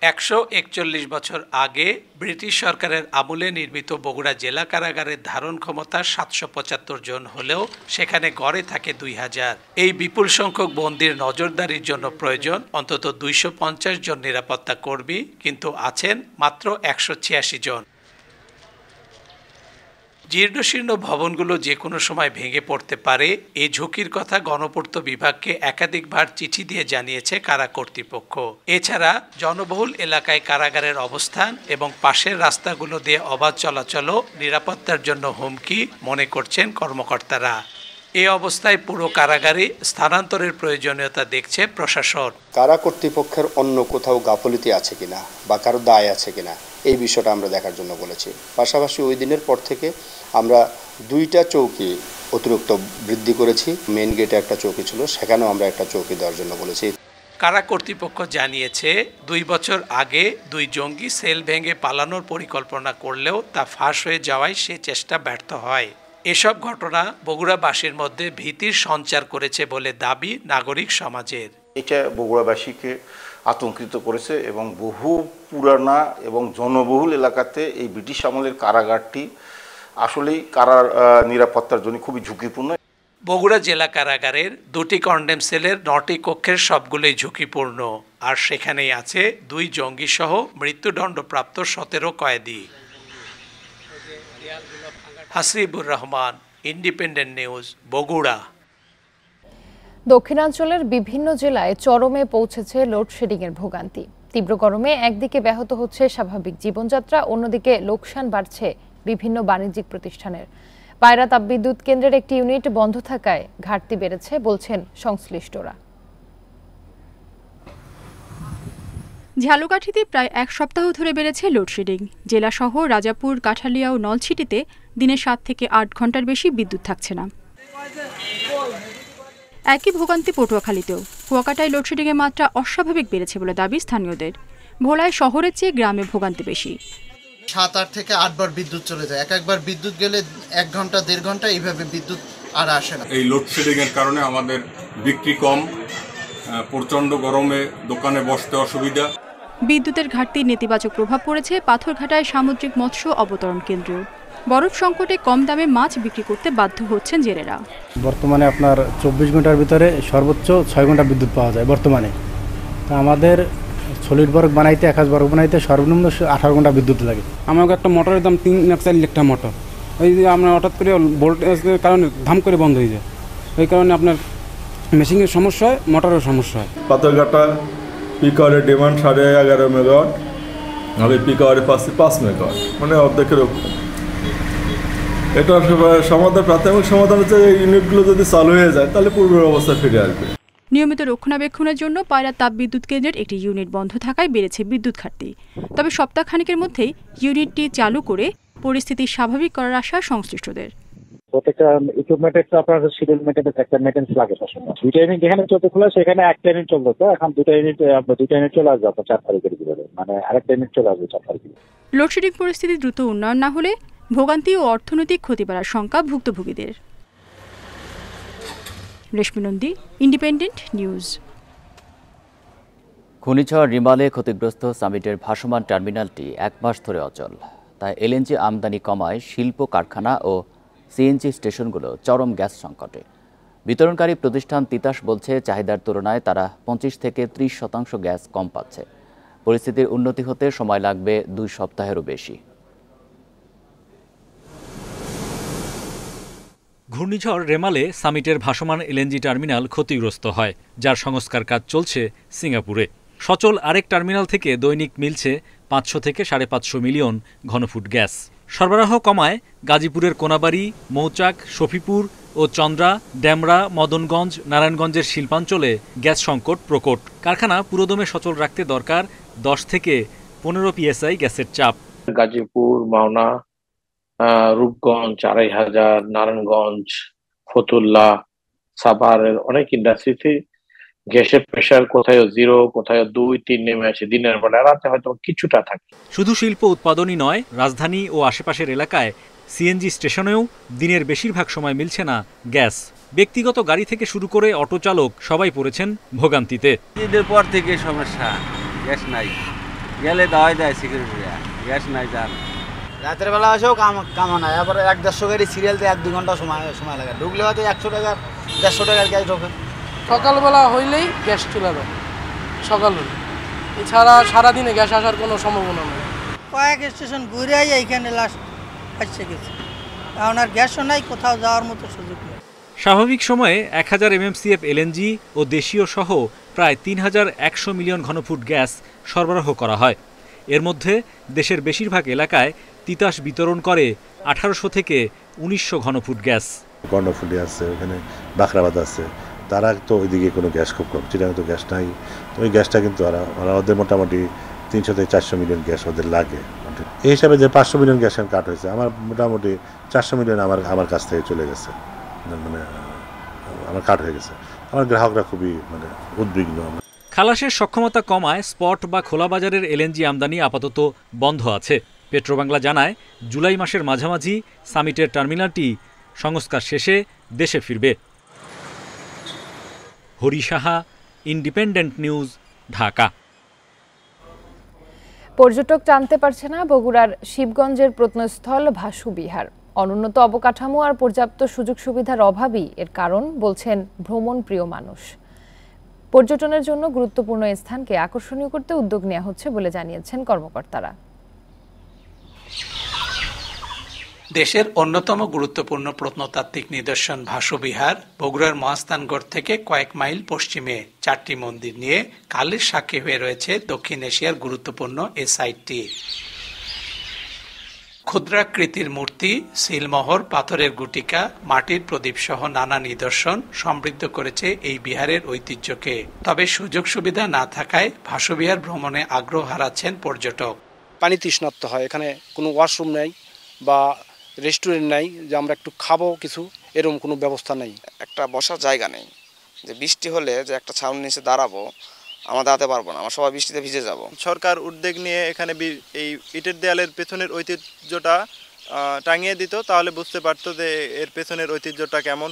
141 বছর আগে ব্রিটিশ সরকারের আমলে নির্মিত বগুড়া জেলা কারাগারের ধারণ ক্ষমতা 775 জন হলেও সেখানে গড়ে থাকে 2000। এই বিপুল সংখ্যক বন্দীর নজরদারির জন্য প্রয়োজন অন্তত 250 জন নিরাপত্তা কর্মী, কিন্তু আছেন মাত্র 186 জন। জীর্ণশীর্ণ ভবনগুলো যে কোনো সময় ভেঙে পড়তে পারে, এই ঝুঁকির কথা গণপূর্ত বিভাগকে একাধিকবার চিঠি দিয়ে জানিয়েছে কারা কর্তৃপক্ষ। এছাড়া জনবহুল এলাকায় কারাগারের অবস্থান এবং পাশের রাস্তাগুলো দিয়ে অবাধ চলাচলও নিরাপত্তার জন্য হুমকি মনে করছেন কর্মকর্তারা। এই অবস্থায় পুরো কারাগারে স্থানান্তরের প্রয়োজনীয়তা দেখছে প্রশাসন। কারা কর্তৃপক্ষের অন্য কোথাও গাফিলতি আছে কিনা বা কারো দায় আছে কিনা এই বিষয়টা আমরা দেখার জন্য বলেছি। পাশাপাশি ওই দিনের পর থেকে আমরা 2টা চৌকি অতিরিক্ত বৃদ্ধি করেছি। মেন গেটে একটা চৌকি ছিল, সেখানেও আমরা একটা চৌকি দেওয়ার জন্য বলেছি। কারা কর্তৃপক্ষ জানিয়েছে 2 বছর আগে 2 জঙ্গি সেল ভেঙে পালানোর পরিকল্পনা করলেও তা ফাঁস হয়ে যাওয়ায় সে চেষ্টা ব্যর্থ হয়। এসব ঘটনা বগুড়াবাসীর মধ্যে ভীতির সঞ্চার করেছে বলে দাবি নাগরিক সমাজের। এটা বগুড়াবাসীকে আতঙ্কিত করেছে এবং বহু পুরানা এবং জনবহুল এলাকাতে এই ব্রিটিশ আমলের কারাগারটি আসলেই কারার নিরাপত্তার জন্য খুবই ঝুঁকিপূর্ণ। বগুড়া জেলা কারাগারের 2টি কন্ডেম সেলের 9টি কক্ষের সবগুলোই ঝুঁকিপূর্ণ, আর সেখানেই আছে 2 জঙ্গি সহ মৃত্যুদণ্ডপ্রাপ্ত 17 কয়েদি। Hasibur Rahman, independent News, Bogura. দক্ষিণাঞ্চলের বিভিন্ন জেলায় চরমে পৌঁছেছে লোডশেডিং এর ভোগান্তি। তীব্র গরমে একদিকে ব্যাহত হচ্ছে স্বাভাবিক জীবনযাত্রা, অন্যদিকে লোকসান বাড়ছে বিভিন্ন বাণিজ্যিক প্রতিষ্ঠানের। পায়রা তাপবিদ্যুৎ কেন্দ্রের একটি ইউনিট বন্ধ থাকায় ঘাটতি বেড়েছে বলছেন সংশ্লিষ্টরা। ঝালকাঠিতে প্রায় 1 সপ্তাহ ধরে বেড়েছে লোডশেডিং। জেলা শহর রাজাপুর, কাঠালিয়া ও নলছিটিতে দিনে 7 থেকে 8 ঘন্টার বেশি বিদ্যুৎ থাকছে না। একই ভোগান্তি পটুয়াখালীতেও। কুয়াকাটায় লোডশেডিংয়ের মাত্রা অস্বাভাবিক বেড়েছে বলে দাবি স্থানীয়দের। ভোলায় শহরের চেয়ে গ্রামে ভোগান্তি বেশি। 7-8 থেকে 8 বার বিদ্যুৎ চলে যায়। একবার বিদ্যুৎ গেলে 1 ঘন্টা 1.5 ঘন্টা এইভাবে বিদ্যুৎ আর আসে না। এই লোডশেডিং এর কারণে আমাদের বিক্রি কম, প্রচন্ড গরমে দোকানে বসতে অসুবিধা। বিদ্যুতের ঘাটতির নেতিবাচক প্রভাব পড়েছে পাথরঘাটায় সামুদ্রিক মৎস্য অবতরণ কেন্দ্রেও। বরফ সংকটে কম দামে মাছ বিক্রি করতে বাধ্য হচ্ছেন জেলেরা। বর্তমানে আপনার 24 ঘন্টার ভিতরে সর্বোচ্চ 6 ঘন্টা বিদ্যুৎ পাওয়া যায় বর্তমানে। তো আমাদের সলিড বরফ বানাইতে, একাজ বরফ বানাইতে সর্বনিম্ন 18 ঘন্টা বিদ্যুৎ লাগে। আমাকে একটা মোটরের দাম 3 লাখ একটা মোটর। ওই যে আমরা হঠাৎ করে ভোল্টেজের কারণে ধাম করে বন্ধ হয়ে যায়। ওই কারণে আপনার মেশিনের সমস্যা হয়, মোটরের সমস্যা হয়। পাথরঘাটা পিক আওয়ারের ডিমান্ড 11.5 মেগাওয়াট, আমি পিক আওয়ারে পাচ্ছি 5 মেগাওয়াট, মানে অর্ধেকের কম। এটার সমাধান, প্রাথমিক সমাধান হচ্ছে এই ইউনিটগুলো যদি চালু হয়ে যায় তাহলে পূর্বের অবস্থা ফিরে আসবে। নিয়মিত রক্ষণাবেক্ষণের জন্য পায়রা তাপবিদ্যুৎ কেন্দ্রের একটি ইউনিট বন্ধ থাকায় বেড়েছে বিদ্যুৎ ঘাটতি। তবে সপ্তাহখানেকের মধ্যেই ইউনিটটি চালু করে পরিস্থিতি স্বাভাবিক করার আশা সংশ্লিষ্টদের। প্রত্যেকটা ইকুইপমেন্টের তো আপনার শিডিউল মেইনটেন্স লাগে সবসময়। 2টা ইউনিট যেখানে চলতে খোলা সেখানে 1টা ইউনিট চলতো, তো এখন 2টা ইউনিট চলে আসবে আপনার 4 তারিখের ভিতরে, মানে আরেকটা ইউনিট চলে আসবে 4 তারিখে। লোডশেডিং পরিস্থিতি দ্রুত উন্নয়ন না হলে ভোগান্তি ও অর্থনৈতিক ক্ষতি বাড়ার শঙ্কা ভুক্তভোগীদের। রেশমি নন্দী, ইন্ডিপেন্ডেন্ট নিউজ। ঘূর্ণিঝড় রিমালে ক্ষতিগ্রস্ত সামিটের ভাসমান টার্মিনালটি 1 মাস ধরে অচল। তাই এলএনজি আমদানি কমায় শিল্প কারখানা ও সিএনজি স্টেশনগুলো চরম গ্যাস সংকটে। বিতরণকারী প্রতিষ্ঠান তিতাস বলছে চাহিদার তুলনায় তারা 25 থেকে 30% গ্যাস কম পাচ্ছে। পরিস্থিতির উন্নতি হতে সময় লাগবে 2 সপ্তাহেরও বেশি। ঘূর্ণিঝড় রেমালে সামিটের ভাসমান এলএনজি টার্মিনাল ক্ষতিগ্রস্ত হয়, যার সংস্কার কাজ চলছে সিঙ্গাপুরে। সচল আরেক টার্মিনাল থেকে দৈনিক মিলছে 500 থেকে 550 মিলিয়ন ঘনফুট গ্যাস। সরবরাহ কমায় গাজীপুরের কোনাবাড়ি, মৌচাক, শফিপুর ও চন্দ্রা, ড্যামরা, মদনগঞ্জ, নারায়ণগঞ্জের শিল্পাঞ্চলে গ্যাস সংকট প্রকট। কারখানা পুরোদমে সচল রাখতে দরকার 10 থেকে 15 PSI গ্যাসের চাপ। গাজীপুর, মাওনা, রূপগঞ্জ, 2500, নারায়ণগঞ্জ, ফতুল্লা, সাভারের অনেক ইন্ডাস্ট্রিতে গ্যাসের প্রেশার কোথায় 0, কোথায় 2-3 নেমে আসে। দিনের বেলা, রাতে হয়তো কিছুটা থাকে। শুধু শিল্প উৎপাদনই নয়, রাজধানী ও আশেপাশের এলাকায় সিএনজি স্টেশনেও দিনের বেশিরভাগ সময় মিলছে না গ্যাস। ব্যক্তিগত গাড়ি থেকে শুরু করে অটো চালক সবাই পড়েছেন ভোগান্তিতে। ঈদের পর থেকে সমস্যা, গ্যাস নাই, গেলে দাওয়াই দেয় সিকিউরিটিরা, গ্যাস নাই। যান রাতের বেলা আসেও কামা নাই, আবার 1-150 গাড়ি সিরিয়াল দিয়ে 1-2 ঘন্টা সময় লাগে। ঢুকলে হয়তো 100 টাকা 150 টাকার গ্যাস ঢোকে। সকালবেলা হইলেই গ্যাস চলে যায়, সকাল হলে, এছাড়া সারাদিনে গ্যাস আসার কোনো সম্ভাবনা নেই। কয়েক স্টেশন ঘুরে এইখানে লাস্ট আসছে গেছে, এখন আর গ্যাসও নাই, কোথাও যাওয়ার মতো সুযোগ নেই। স্বাভাবিক সময়ে 1000 MMCF এলএনজি ও দেশীয় সহ প্রায় 3100 মিলিয়ন ঘনফুট গ্যাস সরবরাহ করা হয়। এর মধ্যে দেশের বেশিরভাগ এলাকায় তিতাস বিতরণ করে 1800 থেকে 1900 ঘনফুট গ্যাস। কর্ণফুলি আছে, ওখানে বাখরাবাদ আছে, তারা তো ওইদিকে কোনো গ্যাস খুব কম, চিটাগাং তো গ্যাস নাই। তো ওই গ্যাসটা কিন্তু ওরা ওদের মোটামুটি 300 থেকে 400 মিলিয়ন গ্যাস ওদের লাগে। এই হিসাবে যে 500 মিলিয়ন গ্যাস কাট হয়েছে, আমার মোটামুটি 400 মিলিয়ন আমার কাছ থেকে চলে গেছে, মানে আমার কাট হয়ে গেছে। আমার গ্রাহকরা খুবই উদ্বিগ্ন। খালাসের সক্ষমতা কমায় স্পট বা খোলা বাজারের এলএনজি আমদানি আপাতত বন্ধ আছে। পেট্রোবাংলা জানায়, জুলাই মাসের মাঝামাঝি সামিটের টার্মিনালটি সংস্কার শেষে দেশে ফিরবে। Hari Saha, independent news, Dhaka. পর্যটক টানতে পারছে না বগুড়ার শিবগঞ্জের প্রত্নস্থল ভাসু বিহার। অনুন্নত অবকাঠামো আর পর্যাপ্ত সুযোগ সুবিধার অভাবই এর কারণ বলছেন ভ্রমণ প্রিয় মানুষ। পর্যটনের জন্য গুরুত্বপূর্ণ স্থানকে আকর্ষণীয় করতে উদ্যোগ নেওয়া হচ্ছে বলে জানিয়েছেন কর্মকর্তারা। দেশের অন্যতম গুরুত্বপূর্ণ প্রত্নতাত্ত্বিক নিদর্শন ভাসু বিহার বগুড়ার মহাস্থানগড় থেকে কয়েক মাইল পশ্চিমে 4টি মন্দির নিয়ে কালের সাক্ষী হয়ে রয়েছে দক্ষিণ এশিয়ার গুরুত্বপূর্ণ এ সাইটটি। ক্ষুদ্রাকৃতির মূর্তি, সিলমোহর, পাথরের গুটিকা, মাটির প্রদীপ সহ নানা নিদর্শন সমৃদ্ধ করেছে এই বিহারের ঐতিহ্যকে। তবে সুযোগ সুবিধা না থাকায় ভাসু বিহার ভ্রমণে আগ্রহ হারাচ্ছেন পর্যটক। পানি তৃষ্ণার্ত হয়, এখানে কোনো ওয়াশরুম নেই বা রেস্টুরেন্ট নাই যে আমরা একটু খাবো কিছু, এরকম কোনো ব্যবস্থা নেই। একটা বসার জায়গা নেই, যে বৃষ্টি হলে যে একটা ছাউনির নিচে দাঁড়াবো, আমরা দাঁড়াতে পারবো না, আমরা সবাই বৃষ্টিতে ভিজে যাব। সরকার উদ্যোগ নিয়ে এখানে এই ইটের দেয়ালের পেছনের ঐতিহ্যটা টাঙিয়ে দিত, তাহলে বুঝতে পারতো যে এর পেছনের ঐতিহ্যটা কেমন।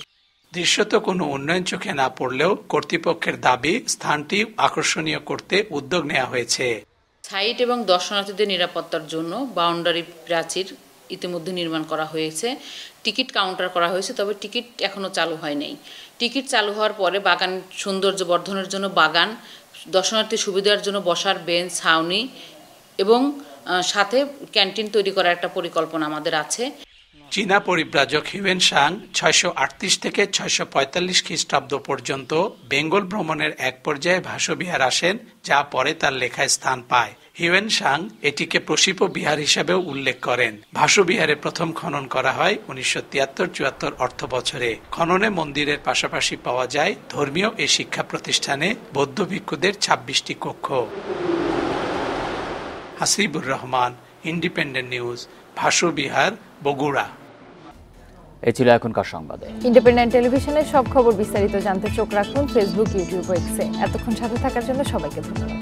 দৃশ্যত কোনো উন্নয়ন চোখে না পড়লেও কর্তৃপক্ষের দাবি স্থানটি আকর্ষণীয় করতে উদ্যোগ নেওয়া হয়েছে। সাইট এবং দর্শনার্থীদের নিরাপত্তার জন্য বাউন্ডারি প্রাচীর ইতিমধ্যে নির্মাণ করা হয়েছে, টিকিট কাউন্টার করা হয়েছে, তবে টিকিট এখনো চালু হয় নাই। টিকিট চালু হওয়ার পরে বাগান সৌন্দর্য বর্ধনের জন্য বাগান, দর্শনার্থী সুবিধার জন্য বসার বেঞ্চ, ছাউনি এবং সাথে ক্যান্টিন তৈরি করার একটা পরিকল্পনা আমাদের আছে। চীনা পরিব্রাজক হিউয়েন সাং 638 থেকে 645 খ্রিস্টাব্দ পর্যন্ত বেঙ্গল ভ্রমণের এক পর্যায়ে ভাসু বিহার আসেন, যা পরে তার লেখায় স্থান পায়। হিউয়েন সাং এটিকে প্রসিপ বিহার হিসাবেও উল্লেখ করেন। ভাসু বিহারে প্রথম খনন করা হয় 1973-74 অর্থ বছরে। খননে মন্দিরের পাশাপাশি পাওয়া যায় ধর্মীয় এ শিক্ষা প্রতিষ্ঠানে বৌদ্ধ ভিক্ষুদের 26টি কক্ষ। Hasibur Rahman, independent news, Bhasu Bihar, Bogura. এই ছিল এখনকার সংবাদে। ইন্ডিপেন্ডেন্ট টেলিভিশনের সব খবর বিস্তারিত জানতে চোখ রাখুন ফেসবুক, ইউটিউব ও এক্সে। এতক্ষণ সাথে থাকার জন্য সবাইকে ধন্যবাদ।